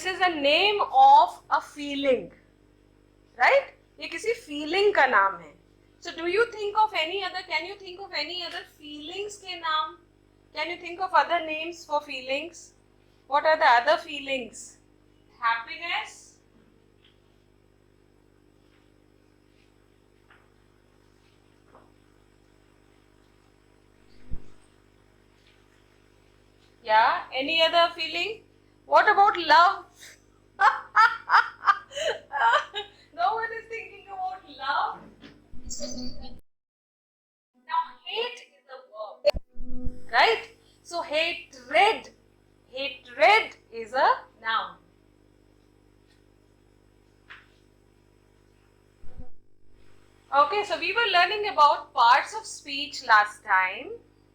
this is a name of a feeling, right? ये किसी feeling का नाम है. So do you think of any other? Can you think of any other feelings के नाम? Can you think of other names for feelings? What are the other feelings? Happiness. Yeah, any other feeling? What about love? No one is thinking about love. Now, hate is a verb, right? So, hatred is a noun. Okay, so we were learning about parts of speech last time,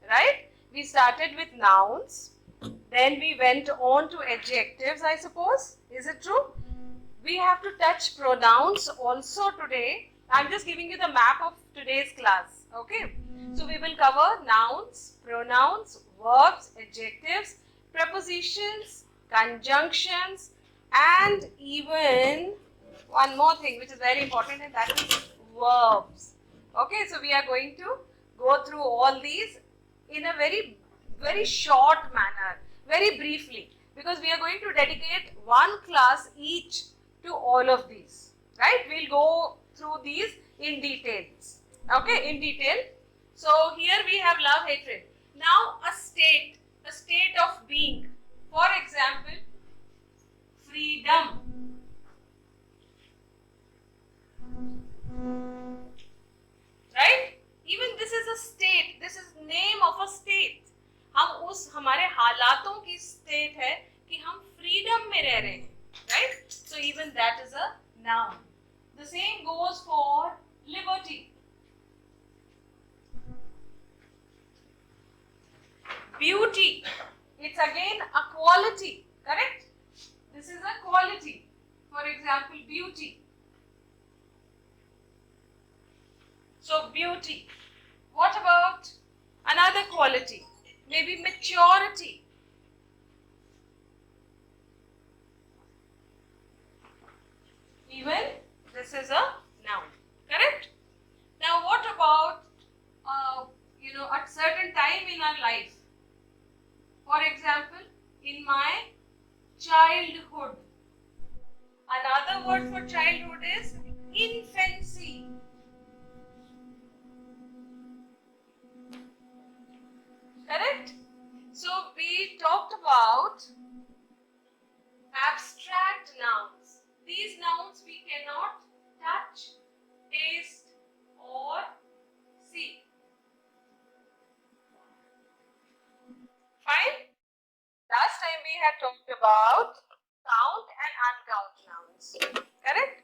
right? We started with nouns, then we went on to adjectives, I suppose. Is it true? We have to touch pronouns also today. I'm just giving you the map of today's class, okay? So we will cover nouns, pronouns, verbs, adjectives, prepositions, conjunctions, and even one more thing which is very important, and that is verbs. Okay, so we are going to go through all these in a very short manner, very briefly, because we are going to dedicate one class each to all of these, right? We'll go through these in details, okay, in detail. So here we have love, hatred. Now a state of being. For example, freedom. Right? Even this is a state. This is name of a state. हम उस हमारे हालातों की state है कि हम freedom में रह रहे हैं. Right? So even that is a noun. The same goes for liberty. Beauty. It's again a quality. Correct? This is a quality. For example, beauty. So beauty. What about another quality? Maybe maturity. Even this is a noun. Correct? Now what about a certain time in our life? For example, in my childhood. Another word for childhood is infancy. Correct? So we talked about abstract nouns. These nouns we cannot touch, taste or see. Fine? Last time we had talked about count and uncount nouns. Correct?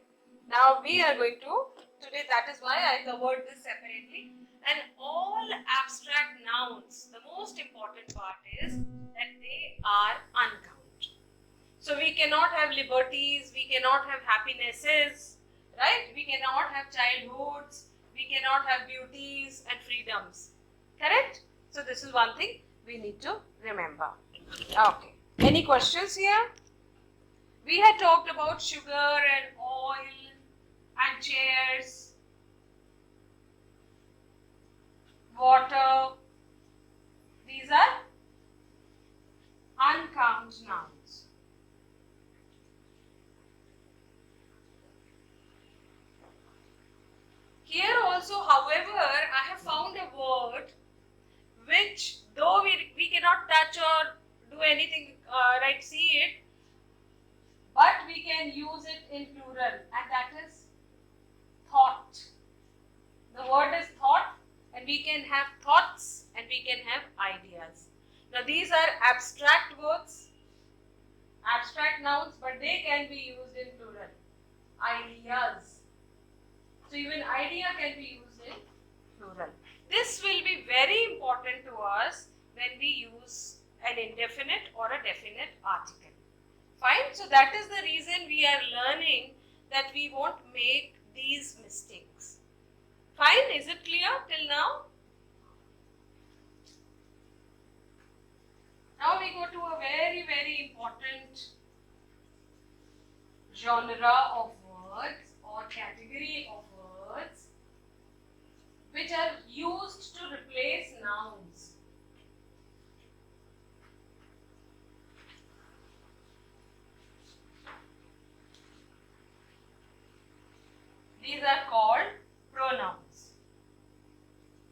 Now we are going to, today that is why I covered this separately. And all abstract nouns, the most important part is that they are uncount. So we cannot have liberties, we cannot have happinesses, right? We cannot have childhoods, we cannot have beauties and freedoms. Correct? So this is one thing we need to remember. Okay. Any questions here? We had talked about sugar and oil and chairs, water. These are uncount nouns. Here also, however, I have found a word which, though we cannot touch or do anything, right, see it, but we can use it in plural, and that is thought. The word is thought, and we can have thoughts and we can have ideas. Now these are abstract words, abstract nouns, but they can be used in plural. Ideas. So even idea can be used in plural. This will be very important to us when we use an indefinite or a definite article. Fine. So that is the reason we are learning that we won't make these mistakes. Fine. Is it clear till now? Now we go to a very important genre of words or category of words which are used to replace nouns. These are called pronouns.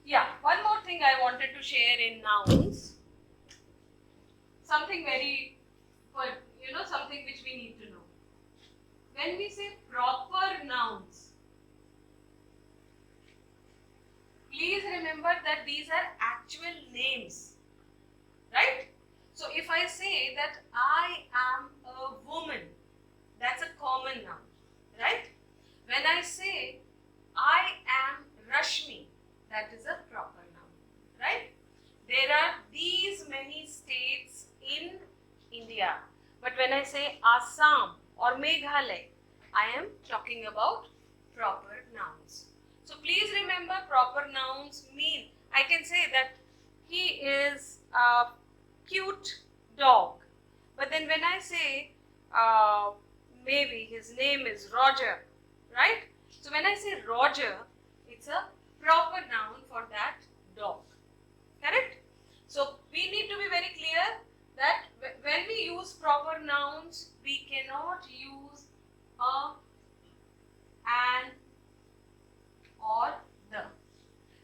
Yeah, one more thing I wanted to share in nouns. Something very, something which we need to know. When we say proper nouns, please remember that these are actual names, right? So if I say that I am a woman, that's a common noun, right? When I say I am Rashmi, that is a proper noun, right? There are these many states in India, but when I say Assam or Meghalaya, I am talking about proper nouns. So please remember, proper nouns mean, I can say that he is a cute dog, but then when I say maybe his name is Roger, right? So when I say Roger, it's a proper noun for that dog, correct? So we need to be very clear that when we use proper nouns, we cannot use a, an, or the.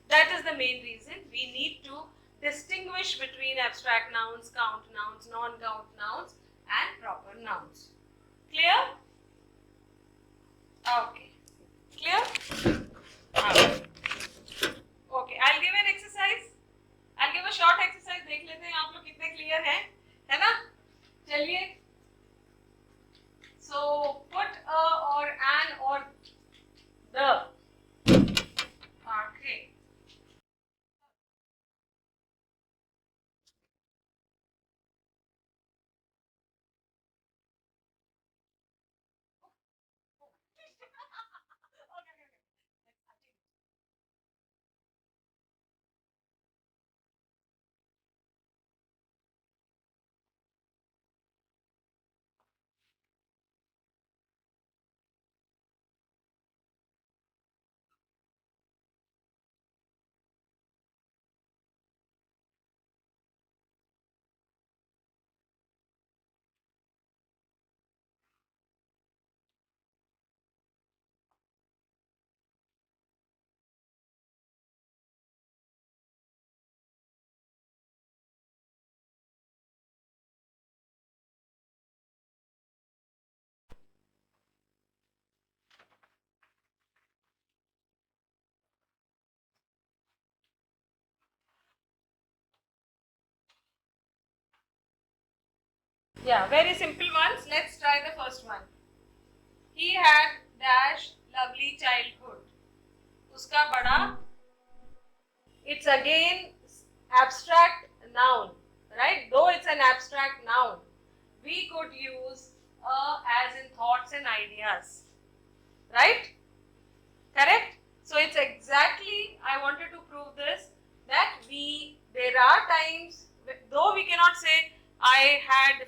That is the main reason we need to distinguish between abstract nouns, count nouns, non-count nouns and proper nouns. Clear? Okay. Clear? Okay. Okay, I'll give an exercise. I'll give a short exercise. देख लेते हैं आप लोग कितने clear हैं, है ना? चलिए. So put a or an or the. Okay. Yeah, very simple ones. Let's try the first one. He had dash lovely childhood. Uska bada. It's again abstract noun, right? Though it's an abstract noun, we could use as in thoughts and ideas, right? Correct? So it's exactly, I wanted to prove this, that there are times, though we cannot say I had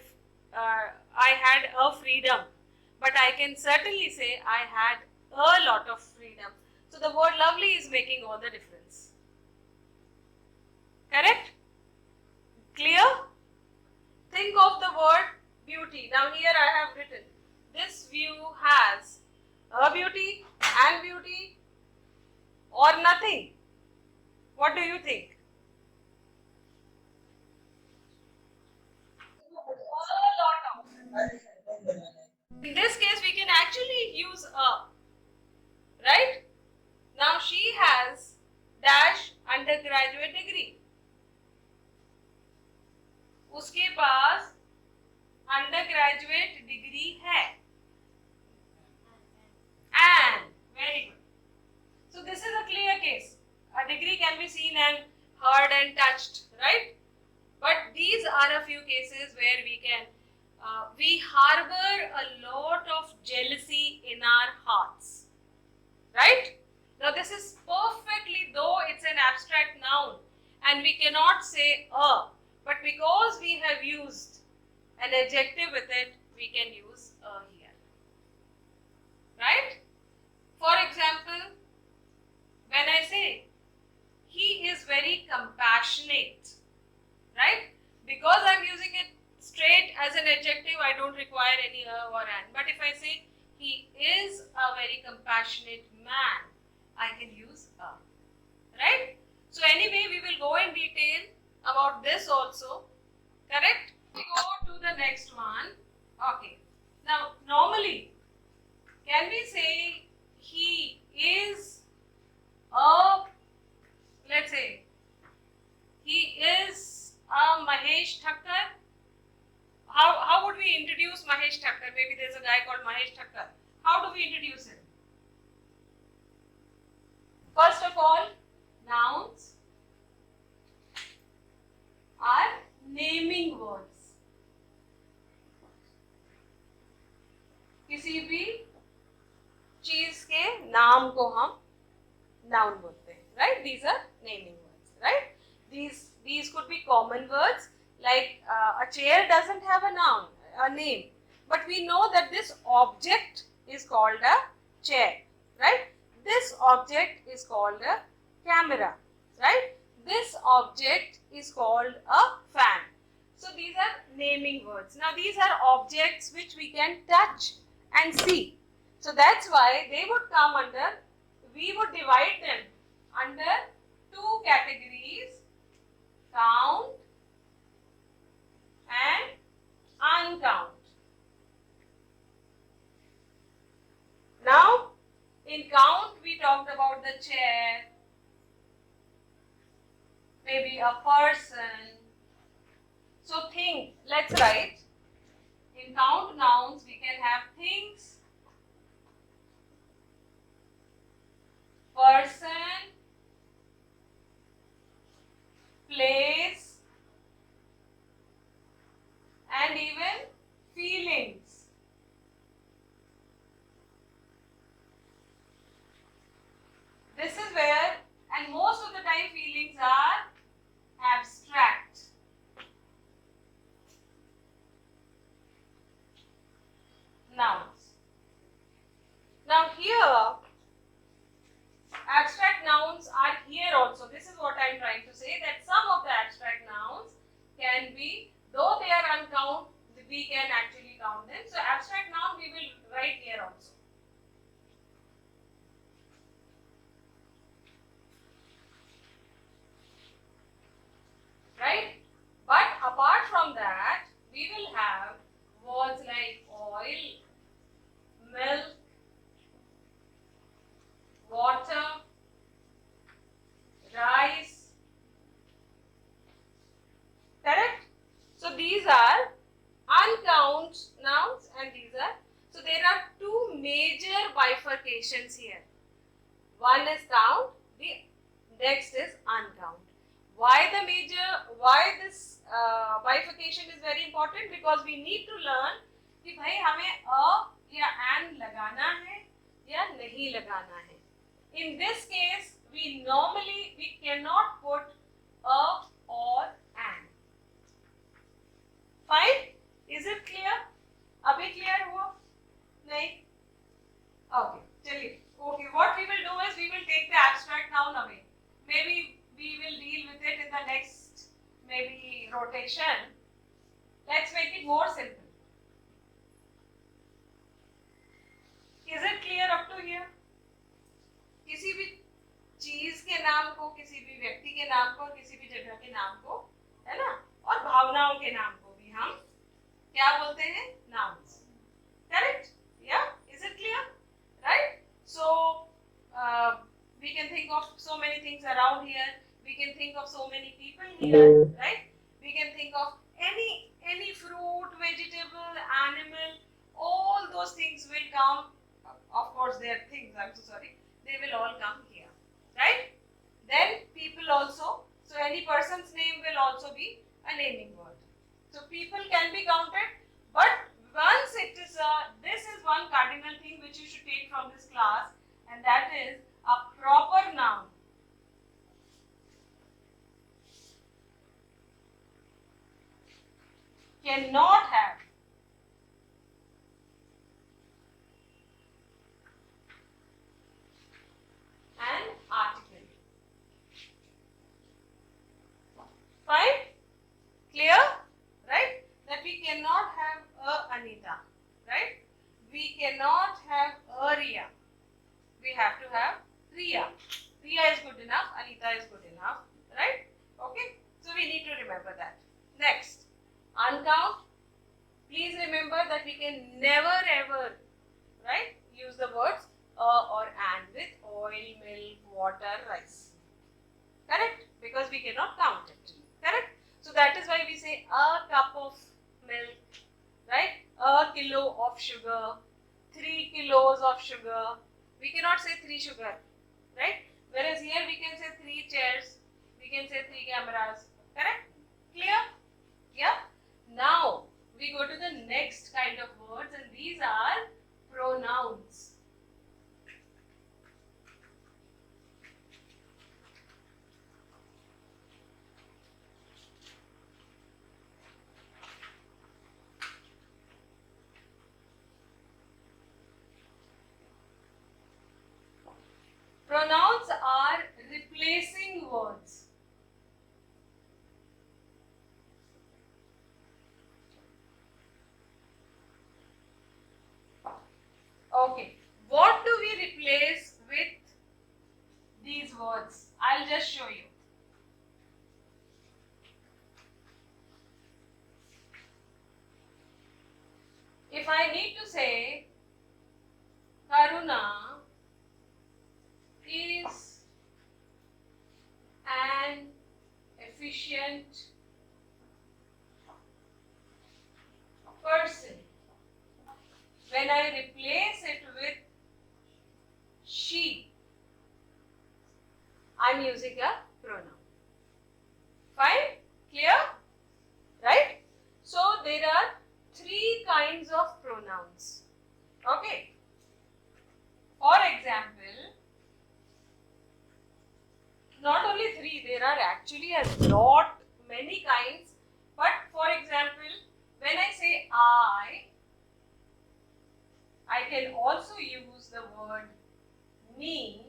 a freedom, but I can certainly say I had a lot of freedom. So the word lovely is making all the difference. Correct? Clear? Think of the word beauty. Now here I have written, this view has a beauty, and beauty, or nothing. What do you think? A lot of. In this case, we can actually use a, right? Now she has dash undergraduate degree. उसके पास undergraduate degree है. And very good. So this is a clear case. A degree can be seen and heard and touched, right? But these are a few cases where we harbor a lot of jealousy in our hearts, right? Now this is perfectly, though it's an abstract noun and we cannot say a, but because we have used an adjective with it, we can use a here. right? For example, when I say he is very compassionate, right? Because I'm using it straight as an adjective, I don't require any or an. But if I say he is a very compassionate man, I can use a, right? So anyway, we will go in detail about this also, correct? We go to the next one. Okay. Now, normally, can we say he is a, let's say, he is a Mahesh Thakkar? How would we introduce Mahesh Thakkar? Maybe there's a guy called Mahesh Thakkar. How do we introduce him? First of all, nouns are naming words. किसी भी चीज के नाम को हम noun बोलते हैं, right? These are naming words, right? These could be common words like a chair doesn't have a noun, a name, but we know that this object is called a chair, right? This object is called a camera, right? This object is called a fan. So these are naming words. Now these are objects which we can touch and see. So that's why they would come under, we would divide them under two categories, count and uncount. Now, in count we talked about the chair, maybe a person. So think, let's write. In count nouns we can have things, person, place, and even feelings. This is where, and most of the time feelings are abstract. Nouns. Now here, abstract nouns are here also. This is what I am trying to say, that some of the abstract nouns can be, though they are uncount, we can actually count them. So abstract noun we will write here also. Right? But apart from that, we will have words like oil, milk, water, rice. Correct? So these are uncount nouns and these are, so there are two major bifurcations here. One is count, the next is uncount. Why this bifurcation is very important? Because we need to learn कि भाई हमें a या an लगाना है या नहीं लगाना है. In this case, we cannot put a or an. Fine? Is it clear? अभी clear हुआ? नहीं? Okay, चलिए. Okay, what we will do is we will take the abstract noun away. Maybe we will deal with it in the next maybe rotation. Let's make it more simple. Is it clear up to here? किसी भी चीज के नाम को, किसी भी व्यक्ति के नाम को, किसी भी जगह के नाम को, है ना, और भावनाओं के नाम को भी हम क्या बोलते हैं? Nouns. Correct? Yeah? Is it clear? Right? So we can think of so many things around here. We can think of so many people here, right? We can think of any fruit, vegetable, animal. All those things will come. Of course, they are things. I'm so sorry. They will all come here, right? Then people also. So any person's name will also be a naming word. So people can be counted, but once it is this is one cardinal thing which you should take from this class, and that is a proper noun. Cannot have can never ever, right, use the words or and with oil, milk, water, rice. Correct? Because we cannot count it. Correct? So that is why we say a cup of milk, right? A kilo of sugar, 3 kilos of sugar. We cannot say 3 sugar, right? Whereas here we can say 3 chairs, we can say 3 cameras. Correct? Clear? Yeah? Now we go to the next kind of words, and these are pronouns. Pronouns are replacing words. Okay, what do we replace with these words? I'll just show you. If I need to say Karuna is an efficient person, when I replace it with she, I'm using a pronoun. Fine? Clear? Right? So there are 3 kinds of pronouns. Okay? For example, not only 3, there are actually a lot, many kinds. But for example, when I say I can also use the word me,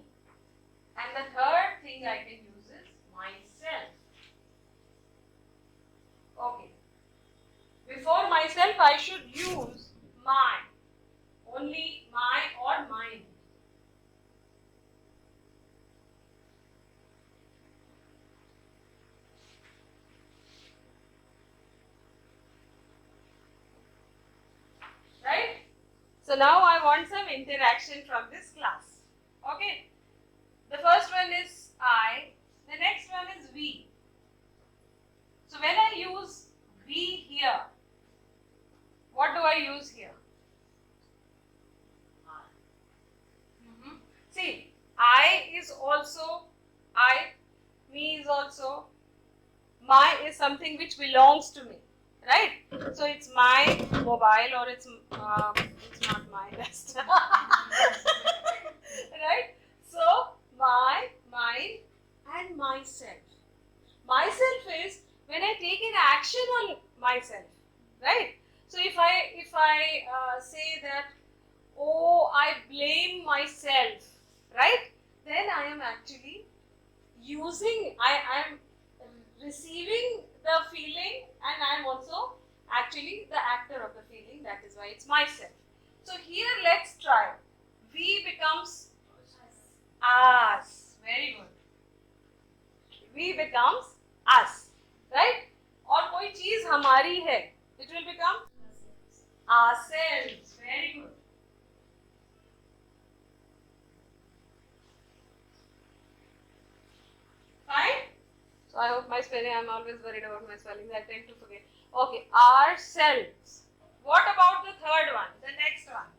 and the third thing I can use is myself. Okay. Before myself, I should use my, only my or mine. Right? So now I want some interaction from this class. Okay? The first one is I, the next one is we. So when I use we here, what do I use here? See, I is also I, me is also, my is something which belongs to me, right? So it's my mobile, or it's not my best, right? So my, mine, and myself. Myself is when I take an action on myself, right? So if I say that, oh, I blame myself, right? Then I am actually using, I am receiving the feeling, and I am also actually the actor of the feeling. That is why it's myself. So here let's try. We becomes us. Very good. We becomes us, right? और कोई चीज हमारी है, it will become ourselves. Very good. Fine. So I hope my spelling, I'm always worried about my spelling. I tend to forget. Okay, ourselves. What about the third one? The next one.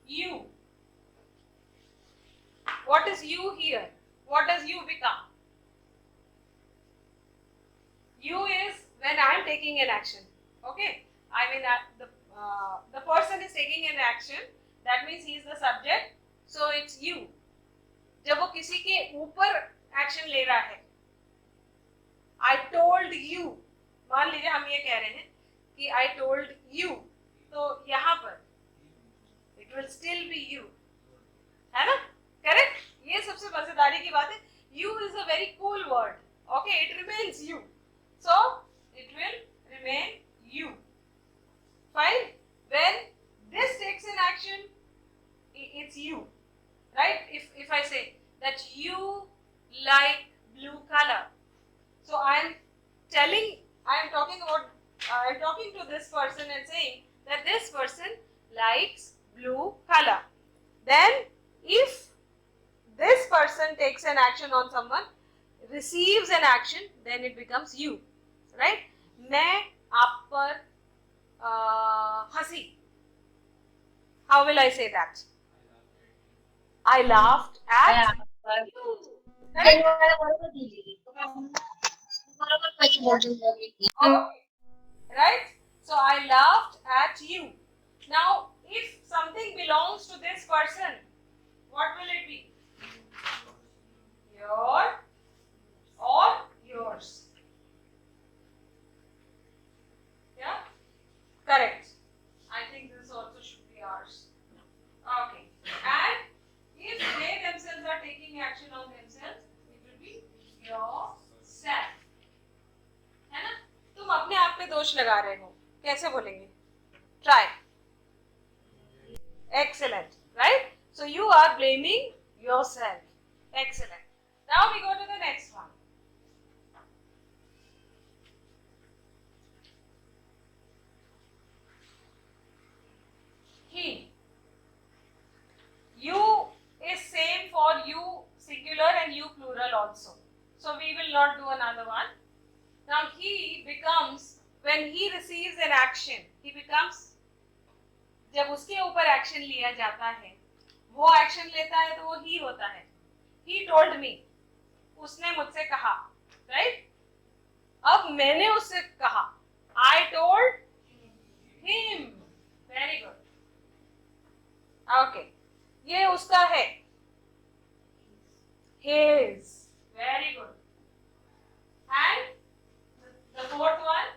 You. What is you here? What does you become? You is when I am taking an action. Okay. I mean the person is taking an action. That means he is the subject. So it's you. जब वो किसी के ऊपर action ले रहा है, I told you, मान लीजिए हम ये कह रहे हैं कि I told you, तो यहाँ पर it will still be you, है ना? Correct? ये सबसे मजेदारी की बात है. You is a very cool word. Okay, it remains you. So it will remain you. Fine? When this takes an action, it's you. Right? If I say that you like blue color, so I am talking to this person and saying that this person likes blue color. Then if this person takes an action on someone, receives an action, then it becomes you, right? मैं आप पर हंसी. How will I say that? I laughed at you. Correct? Okay. Right? So I laughed at you. Now, if something belongs to this person, what will it be? Your or yours? Yeah? Correct. I think this also should be ours. Okay. And if they themselves are taking action on themselves, it will be yourself. है ना? तुम अपने आप पे दोष लगा रहे हो. कैसे बोलेंगे? Try. Excellent. Right? So you are blaming yourself. Excellent. Now we go to the next one. He. You is same for you singular and you plural also. So we will not do another one. Now he becomes, when he receives an action, he becomes, जब उसके ऊपर action लिया जाता है, वो action लेता है तो वो ही होता है. He told me. उसने मुझसे कहा. Right? अब मैंने उससे कहा. I told him. Very good. Okay. ये उसका है. His. Very good. And the fourth one,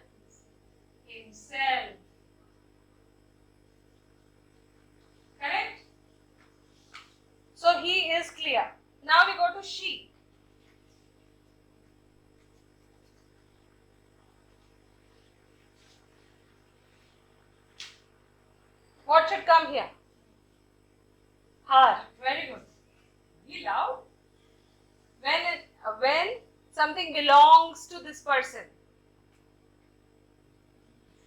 himself. Correct? So he is clear. Now we go to she. What should come here? Her. Very good. Be loud. When something belongs to this person,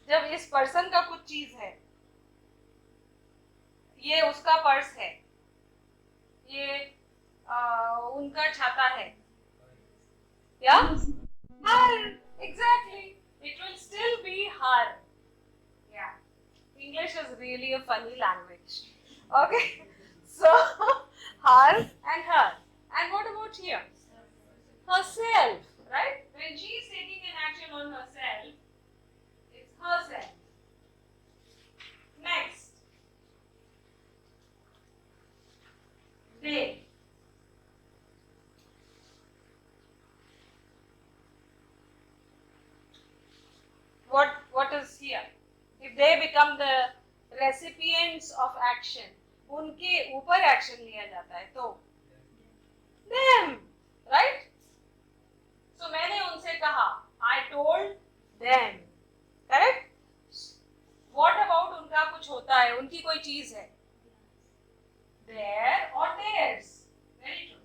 जब इस person का कुछ चीज है, ये उसका purse है, ये उनका छाता है, yeah? Her. Exactly. It will still be her. Yeah. English is really a funny language. Okay. So her and her. And what about here? Herself. Right? When she is taking an action on herself, it's herself. Next. They. What is here? If they become the recipients of action, उनके ऊपर action लिया जाता है तो them, right? So मैंने उनसे कहा, I told them, correct? What about उनका कुछ होता है, उनकी कोई चीज है, their or theirs. Very true.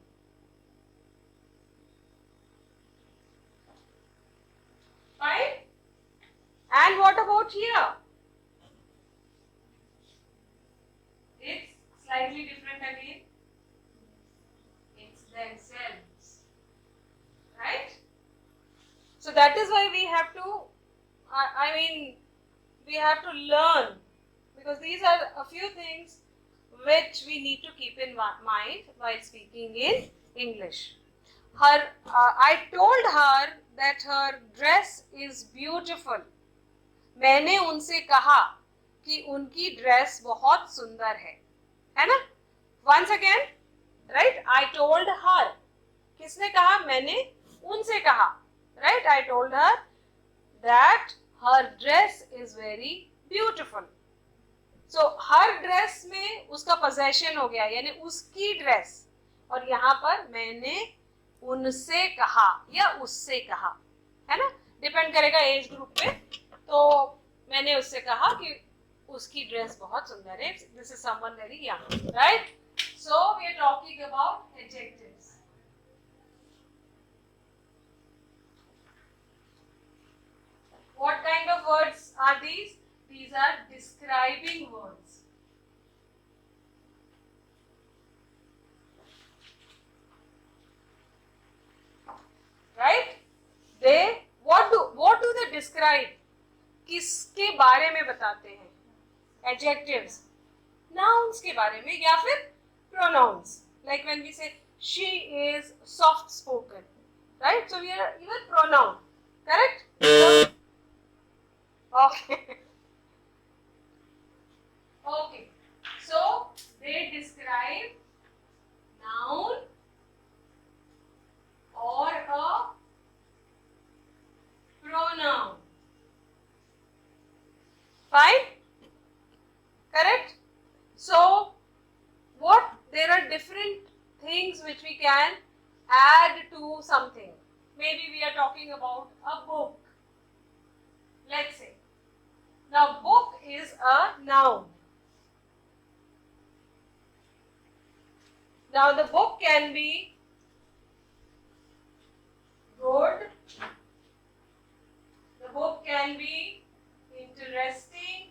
Fine. And what about here? It's slightly different again. It's themselves. Right? So that is why we have to, we have to learn, because these are a few things which we need to keep in mind while speaking in English. I told her that her dress is beautiful. मैंने उनसे कहा कि उनकी dress बहुत सुंदर है ना? Once again, right? I told her. किसने कहा? मैंने उनसे कहा. Right? I told her that her dress is very beautiful. So her dress में उसका possession हो गया, यानी उसकी ड्रेस, और यहाँ पर मैंने उनसे कहा या उससे कहा, है ना? डिपेंड करेगा एज ग्रुप पे. तो मैंने उससे कहा कि उसकी ड्रेस बहुत सुंदर है. This is someone very young, right? So we are talking about adjectives. What kind of words are these? These These are describing words. Right? They what do they describe? किसके बारे में बताते हैं? Adjectives. Nouns के बारे में या फिर pronouns. Like when we say she is soft spoken. Right? So we are even pronoun. Correct? Okay. Okay. So they describe noun or a pronoun. Fine? Correct? So what? There are different things which we can add to something. Maybe we are talking about a book. Let's say. Now book is a noun. Now the book can be good. The book can be interesting.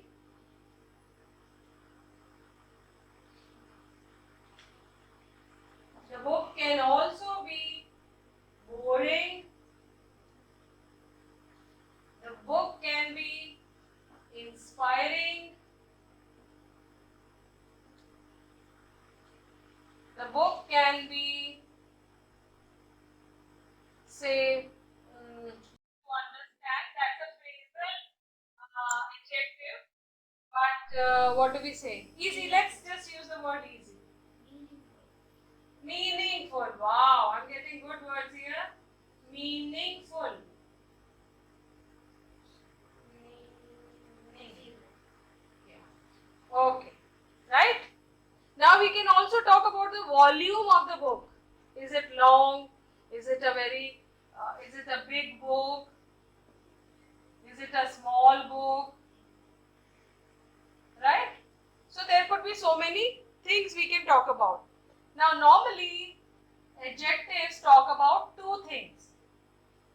The book can also be boring. The book can be inspiring. The book can be, say, to understand, that's a phrasal adjective. But what do we say? Easy. Let's just use the word easy. Meaningful. Wow, I'm getting good words here. Meaningful. Yeah. Okay. Right? Now we can also talk about the volume of the book. Is it long? Is it a is it a big book? Is it a small book? Right? So there could be so many things we can talk about. Now normally adjectives talk about two things.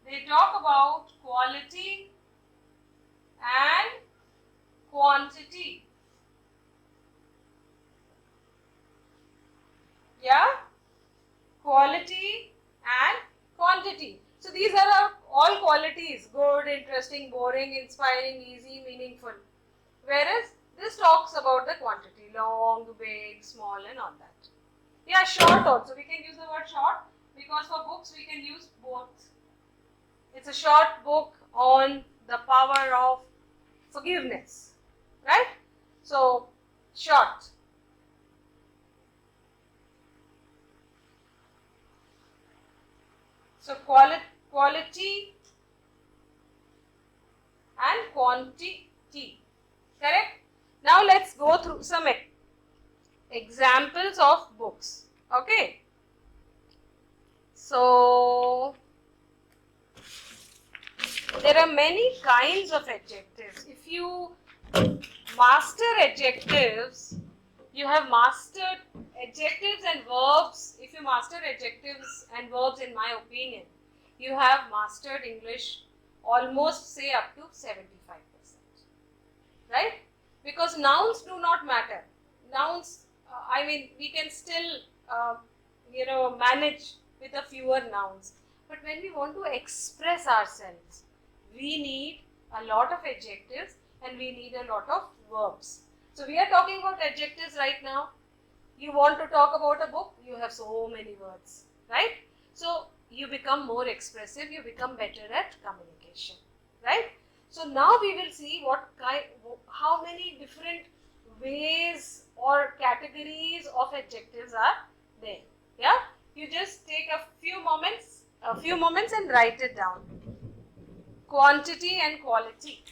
They talk about quality and quantity. Yeah? Quality and quantity. So these are all qualities: good, interesting, boring, inspiring, easy, meaningful. Whereas this talks about the quantity: long, big, small and all that. Yeah, short also. We can use the word short because for books we can use both. It's a short book on the power of forgiveness. Right? So, short. So, quality and quantity. Correct? Now, let's go through some examples of books. Okay? So, there are many kinds of adjectives. If you master adjectives, you have mastered adjectives and verbs. If you master adjectives and verbs, in my opinion, you have mastered English almost, say, up to 75%. Right? Because nouns do not matter. Nouns, we can still, manage with a fewer nouns. But when we want to express ourselves, we need a lot of adjectives and we need a lot of verbs. So we are talking about adjectives right now. You want to talk about a book, you have so many words, right? So you become more expressive, you become better at communication, right? So now we will see how many different ways or categories of adjectives are there. Yeah, you just take a few moments and write it down. Quantity and quality.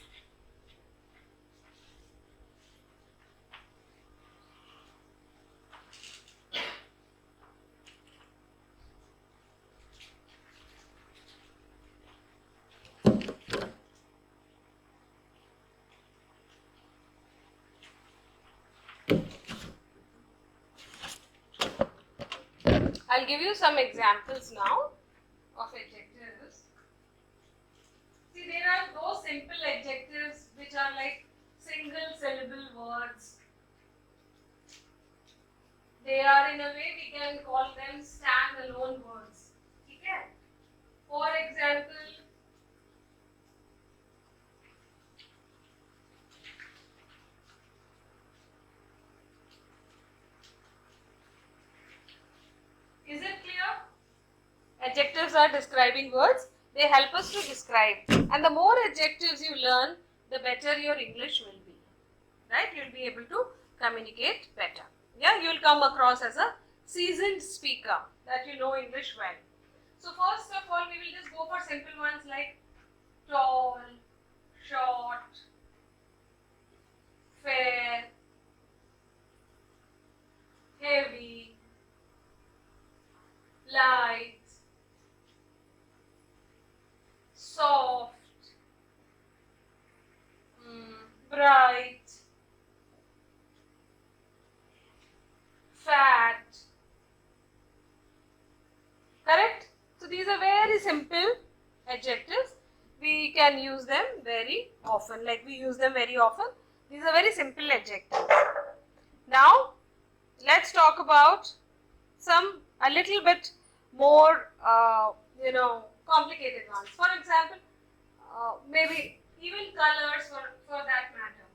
I'll give you some examples now of adjectives. See, there are those simple adjectives which are like single in a way we can call them stand-alone words. Okay? For example, is it clear? Adjectives are describing words. They help us to describe. And the more adjectives you learn, the better your English will be. Right? You'll be able to communicate better. Yeah, you'll come across as a seasoned speaker, that you know English well. So first of all, we will just go for simple ones like tall, short, fair, heavy, light, soft, bright, fat. Correct? So these are very simple adjectives. We can use them very often. Like we use them very often. These are very simple adjectives. Now, let's talk about some a little bit more, complicated ones. For example, maybe even colors for that matter.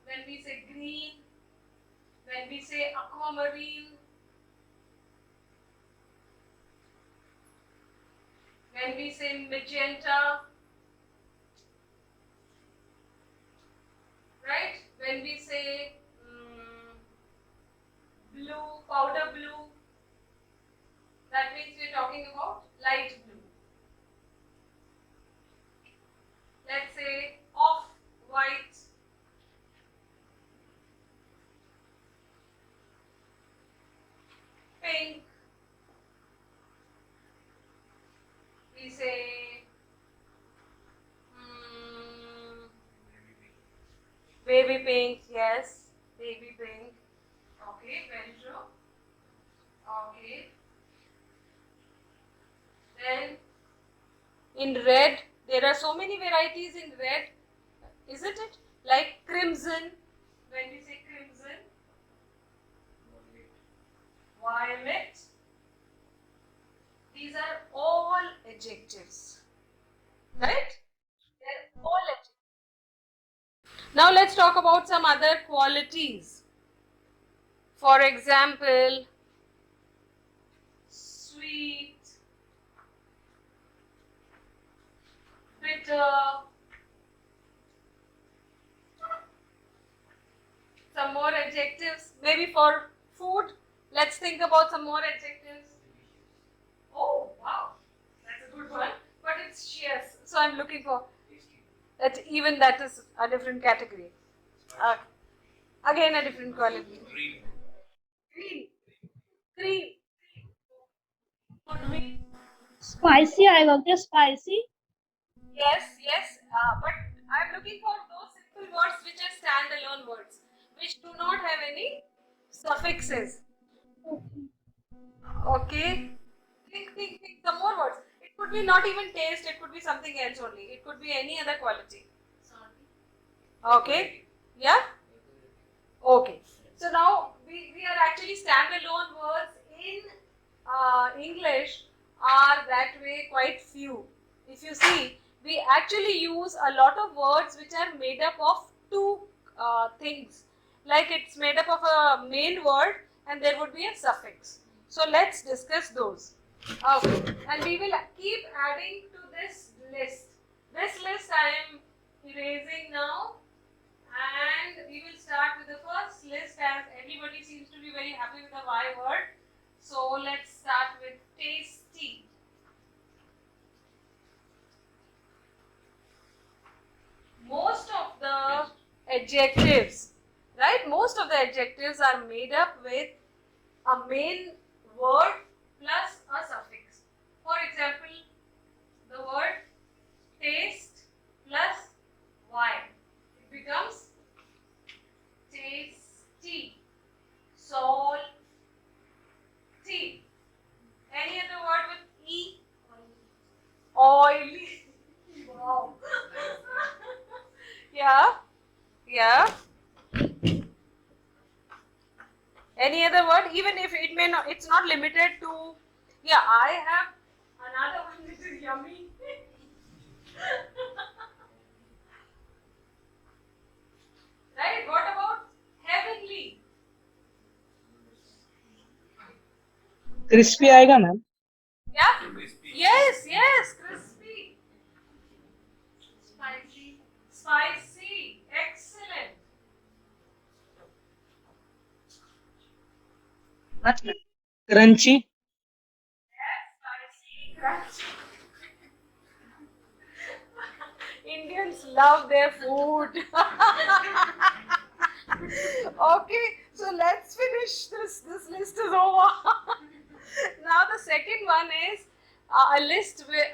When we say green, when we say aquamarine, when we say magenta, right? When we say blue, powder blue, that means we're talking about light blue. Let's say off-white, pink, we say baby pink, yes, baby pink. Okay, very true. Okay. Then in red, there are so many varieties in red, isn't it? Like crimson, when we say crimson, violet. These are all adjectives, right? They're all adjectives. Now let's talk about some other qualities. For example, sweet, bitter. Some more adjectives, maybe for food. Let's think about some more adjectives. Oh, wow, that's a good one. But it's cheers, so I'm looking for that. Even that is a different category. Again, a different quality. Green. Green. Could be. Spicy, I love the spicy. Yes, yes. But I'm looking for those simple words which are standalone words, which do not have any suffixes. Okay. Think. Some more words. It could be not even taste, it could be something else only. It could be any other quality. Okay. Yeah? Okay. So now we are actually standalone words in English are that way quite few. If you see, we actually use a lot of words which are made up of two things. Like it's made up of a main word and there would be a suffix. So let's discuss those. Okay. And we will keep adding to this list. This list I am erasing now. And we will start with the first list, as everybody seems to be very happy with the Y word. So let's start with tasty. Most of the adjectives, right? Most of the adjectives are made up with a main word plus a suffix. For example, the word taste plus Y. It becomes tasty, salty. Any other word with E? Oily. Wow. Yeah. Any other word, even if it may not, it's not limited to. Yeah, I have another one which is yummy. Right? What about heavenly? Crispy आएगा ma'am. Yeah? Yes, yes, crispy. Spicy. Spicy. Excellent. Crunchy. Yes, spicy. Crunchy. Indians love their food. Okay, so let's finish this. This list is over. Now the second one is a list with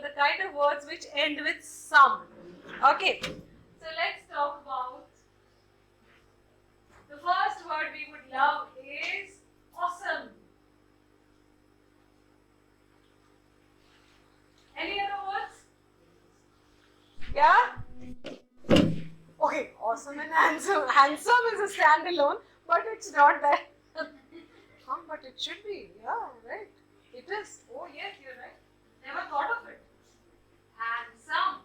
the kind of words which end with some. Okay, so let's talk about the first word we would love is awesome. Any other words? Yeah? Okay, awesome and handsome. Handsome is a standalone, but it's not that. But it should be. Yeah, right. It is. Oh, yes, you're right. Never thought of it. Handsome.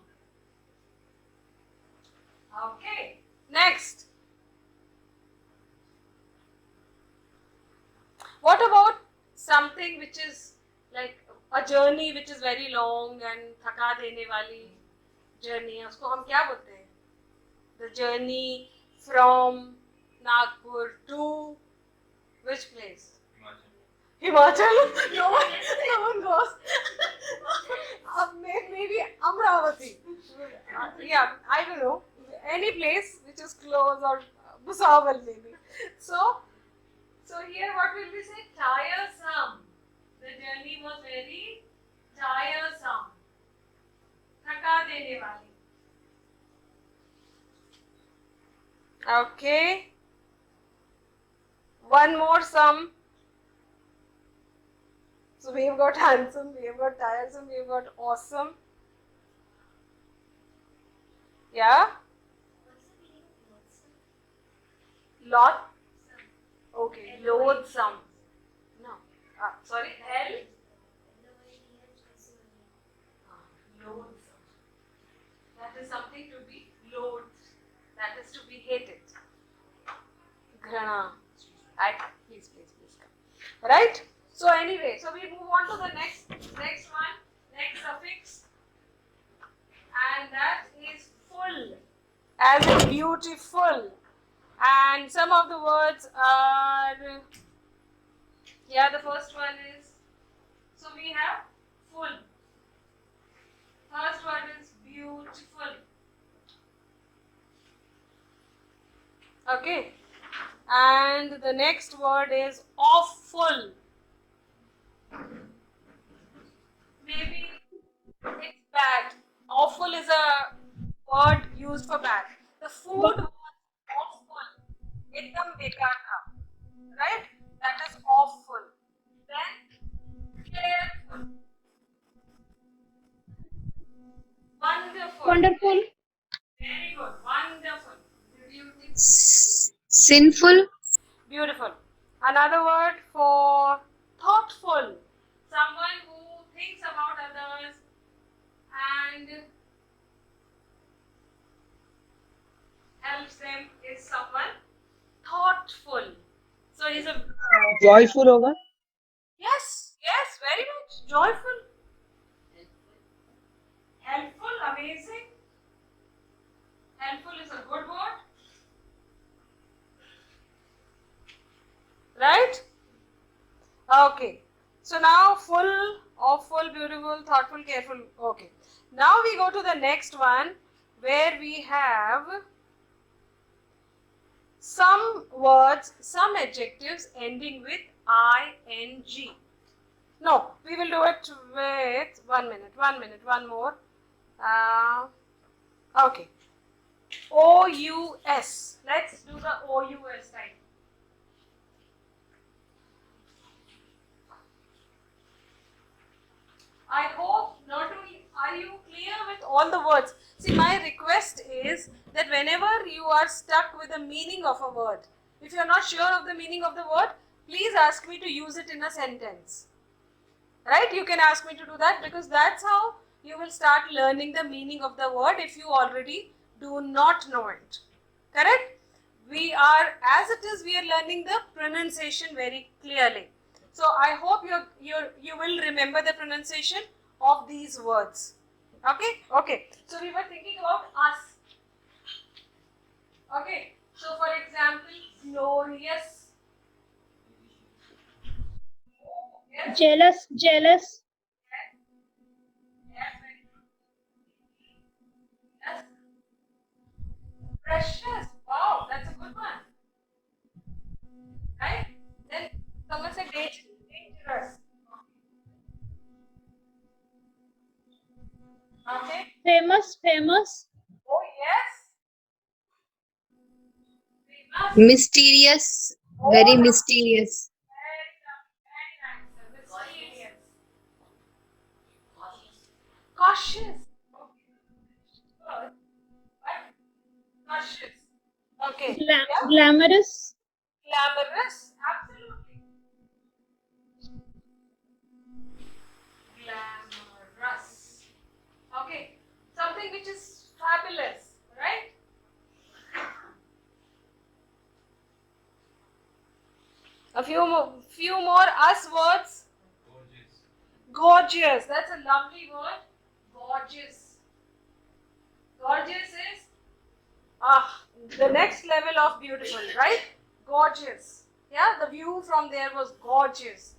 Okay. Next. What about something which is like a journey which is very long and थका देने वाली journey है, उसको हम क्या बोलते हैं? The journey from Nagpur to which place? Himachal. No one goes. Maybe Amravati. Yeah, I don't know. Any place which is close or Bhusawal maybe. So here what will we say? Tiresome. The journey was very tiresome. थका देने वाली. Okay. One more sum. So we have got handsome, we have got tiresome, we have got awesome. Yeah? Lot? Okay, loathsome. No. Sorry, L? Loathsome. That is something to be loathed. That is to be hated. Grana. Please come. Right? So anyway, so we move on to the next one, next suffix, and that is full, as in beautiful. And some of the words are, the first one is, so we have full. First word is beautiful. Okay. And the next word is awful. Maybe it's bad. Awful is a word used for bad. The food was awful. Ekdam bekar tha. Right? That is awful. Then careful. Wonderful. Wonderful. Very good. Wonderful. Beautiful. Sinful. Beautiful. Another word for thoughtful. Someone who thinks about others and helps them is someone thoughtful. So he's a joyful होगा. yes, very much joyful, helpful, amazing. Helpful is a good word, right? Okay. So now full, awful, beautiful, thoughtful, careful. Okay. Now we go to the next one where we have some words, some adjectives ending with ing. No, we will do it with 1 minute, one more. Okay. OUS. Let's do the OUS type. I hope not only are you clear with all the words. See, my request is that whenever you are stuck with the meaning of a word, If you are not sure of the meaning of the word, please ask me to use it in a sentence. Right? You can ask me to do that, because that's how you will start learning the meaning of the word if you already do not know it. Correct? We are, as it is, we are learning the pronunciation very clearly. So I hope you will remember the pronunciation of these words. Okay? Okay. So we were thinking about us. Okay. So for example, glorious. Yes. Jealous, jealous, Yes, very good. Yes. Precious. Wow, that's a good one. Right? Then someone said dangerous. Okay. famous, famous, Oh yes. Famous. Mysterious. Oh, Very lovely. mysterious. Very nice. Mysterious. Cautious. Okay. Good. Right? Cautious. Okay. Yeah. glamorous, Glamorous. Absolutely. Glamorous. Okay. Something which is fabulous, right? A few more us words. Gorgeous. That's a lovely word. Gorgeous. Gorgeous is the next level of beautiful, right? Gorgeous. Yeah, the view from there was gorgeous.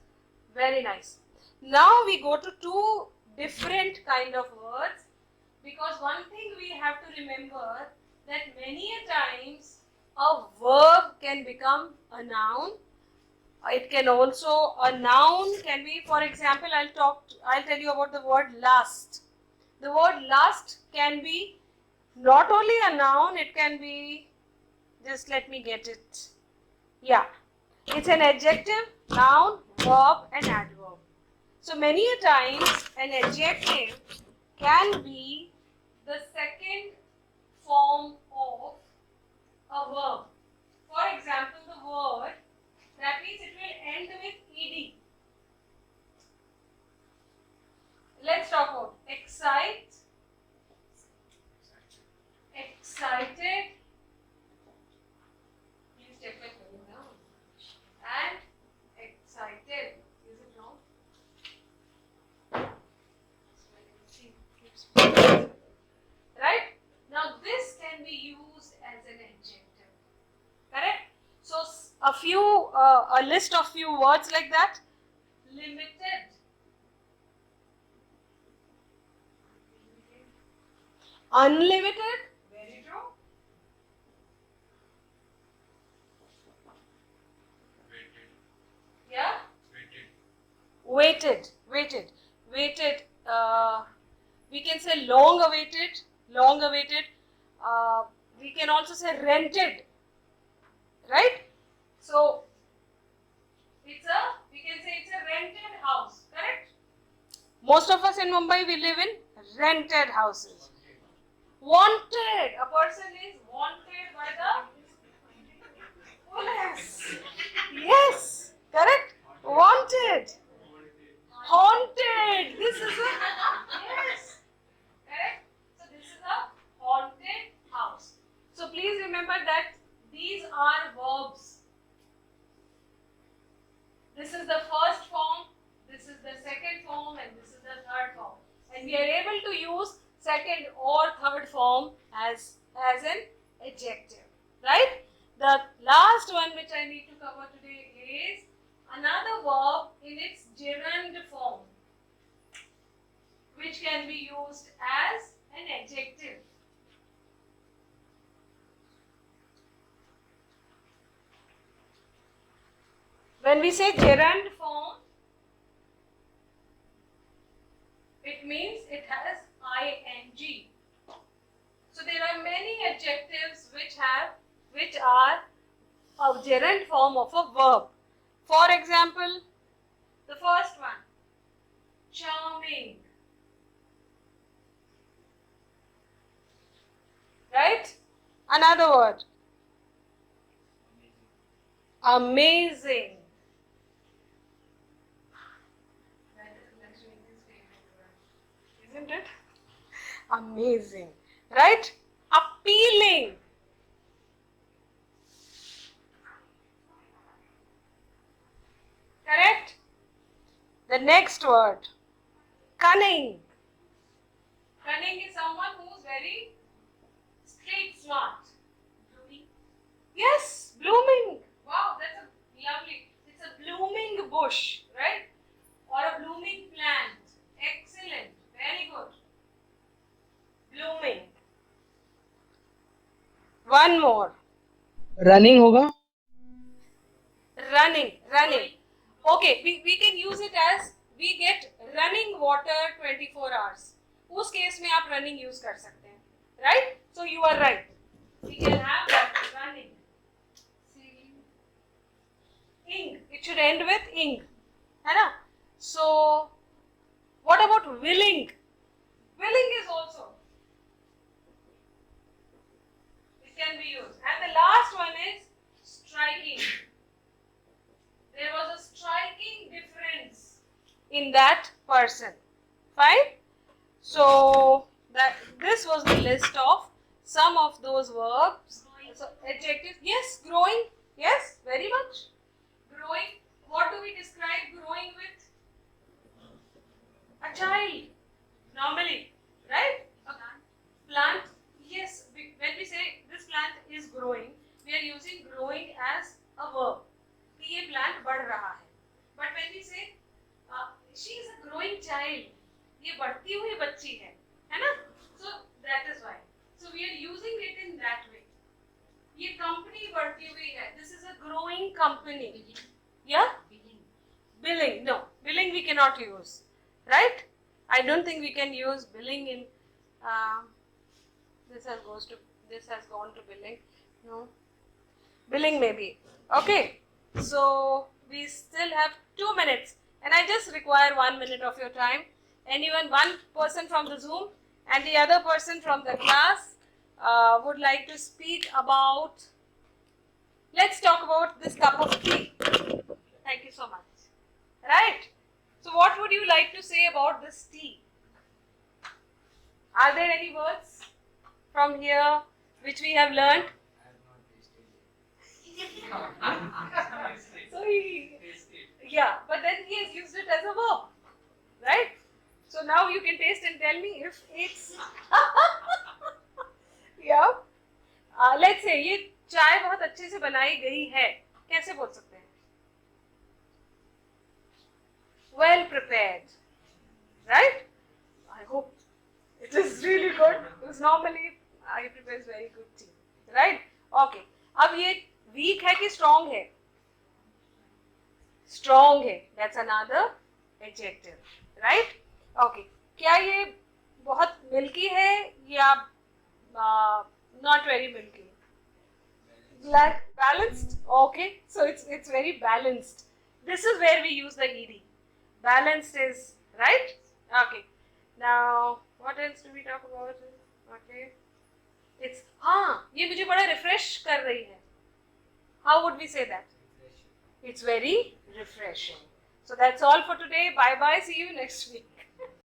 Very nice. Now we go to two different kind of words, because one thing we have to remember, that many a times a verb can become a noun. It can also, a noun can be, for example, I'll tell you about the word lust. The word lust can be not only a noun, it can be, just let me get it. Yeah, it's an adjective, noun, verb and adverb. So many a times an adjective can be the second form of a verb. For example, the word, that means it will end with ed. Let's talk about excite, excited. Please check my spelling now. And excited. Is it wrong? Right? Now this can be used as an adjective. Correct? So a list of few words like that. Limited. Unlimited. Very true. Yeah. Waited. We can say long awaited. We can also say rented, right? So we can say it's a rented house, correct? Most of us in Mumbai, we live in rented houses. Wanted. A person is wanted by the police. Yes, correct. Wanted. Haunted. This is a yes. Correct. So this is a haunted house. So please remember that these are verbs. This is the first form, this is the second form, and this is the third form. And we are able to use second or third form as an adjective. Right? The last one which I need to cover today is another verb in its gerund form, which can be used as an adjective. When we say gerund form, it means it has ing. So there are many adjectives which are a gerund form of a verb. For example, the first one, charming. Right? Another word, Amazing. Isn't it? Amazing. Right? Appealing. Correct? The next word. Cunning. Cunning is someone who's very street smart. Blooming. Yes, blooming. Wow, that's a lovely. It's a blooming bush, right? Or a blooming plant. Excellent. Very good. Blooming. One more. Running होगा. Running. Okay, we can use it as we get running water 24 hours. उस case में आप running use कर सकते हैं. Right? So you are right. We can have that running. Ing. It should end with ing. है ना? So, what about willing? Willing is also. It can be used. And the last one is striking. There was a striking difference in that person. Fine? So, this was the list of some of those verbs. So, adjectives. Yes, growing. Yes, very much. Growing. What do we describe growing with? A child. Normally. Right? A plant. Yes. When we say this plant is growing, we are using growing as a verb. कि ये plant बढ़ रहा है. But when we say she is a growing child, ये बढ़ती हुई बच्ची है ना? So that is why. So we are using it in that way. ये company बढ़ती हुई है. This is a growing company. Yeah? Billing. No, billing we cannot use. Right? I don't think we can use billing in. This has gone to billing. No. Billing maybe. Okay. So we still have 2 minutes, and I just require 1 minute of your time. Anyone, one person from the Zoom and the other person from the class would like to speak about. Let's talk about this cup of tea. Thank you so much. Right? So what would you like to say about this tea? Are there any words from here which we have learned? So but then he has used it as a verb, right? So now you can taste and tell me if it's yeah. Let's say ये चाय बहुत अच्छे से बनाई गई है. कैसे बोल सकते हैं? Well prepared, right? I hope it is really good because normally I prepare very good tea, right? Okay. अब ये weak है कि strong है? Strong है. That's another adjective, right? Okay. क्या ये बहुत milky है या not very milky? Like balanced? Okay. So it's very balanced. This is where we use the ed. Balanced is right. Okay. Now what else do we talk about? Okay. It's ये मुझे बड़ा refresh कर रही है. How would we say that? It's very refreshing. So that's all for today. Bye bye. See you next week.